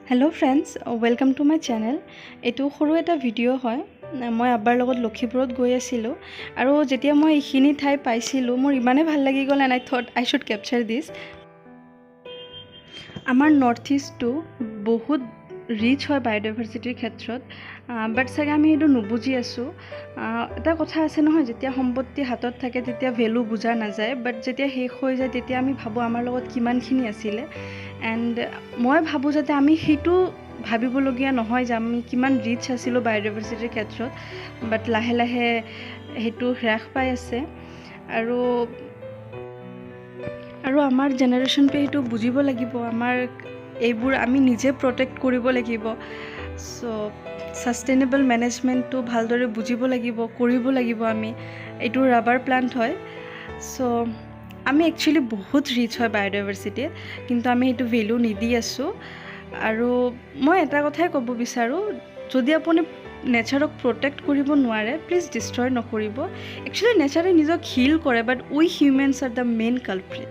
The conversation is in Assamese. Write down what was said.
Hello friends, welcome to my channel. एटू सरू एटा भिडिओ হয়। मैं आब्बार লগত লক্ষীপুৰত গৈ আছিলোঁ আৰু যেতিয়া মই এইখিনি ঠাই পাইছিলোঁ মোৰ ইমানে ভাল লাগি গ'ল and I thought I should capture this. আমাৰ নৰ্থ ইষ্টটো বহুত ৰিচ হয় বায়োডাইভাৰ্চিটিৰ ক্ষেত্ৰত, বাট চাগে আমি এইটো নুবুজি আছোঁ। এটা কথা আছে নহয়, যেতিয়া সম্পত্তি হাতত থাকে তেতিয়া ভেলু বুজা নাযায়, বাট যেতিয়া শেষ হৈ যায় তেতিয়া আমি ভাবোঁ আমাৰ লগত কিমানখিনি আছিলে। এণ্ড মই ভাবোঁ যাতে আমি সেইটো ভাবিবলগীয়া নহয় যে আমি কিমান ৰিচ আছিলোঁ বায়োডাইভাৰ্চিটিৰ ক্ষেত্ৰত, বাট লাহে লাহে সেইটো হ্ৰাস পাই আছে আৰু আমাৰ জেনেৰেশ্যনটোৱে সেইটো বুজিব লাগিব। আমাৰ এইবোৰ আমি নিজে প্ৰটেক্ট কৰিব লাগিব। চ' ছাষ্টেইনেবল মেনেজমেণ্টটো ভালদৰে বুজিব লাগিব, কৰিব লাগিব। আমি এইটো ৰাবাৰ প্লাণ্ট হয়। চ' আমি একচুৱেলি বহুত ৰিচ হয় বায়োডাইভাৰ্চিটিত, কিন্তু আমি সেইটো ভেলু নিদি আছোঁ। আৰু মই এটা কথাই ক'ব বিচাৰোঁ, যদি আপুনি নেচাৰক প্ৰটেক্ট কৰিব নোৱাৰে প্লিজ ডিষ্ট্ৰয় নকৰিব। একচুৱেলি নেচাৰে নিজক হিল কৰে, but we humans are the main culprit.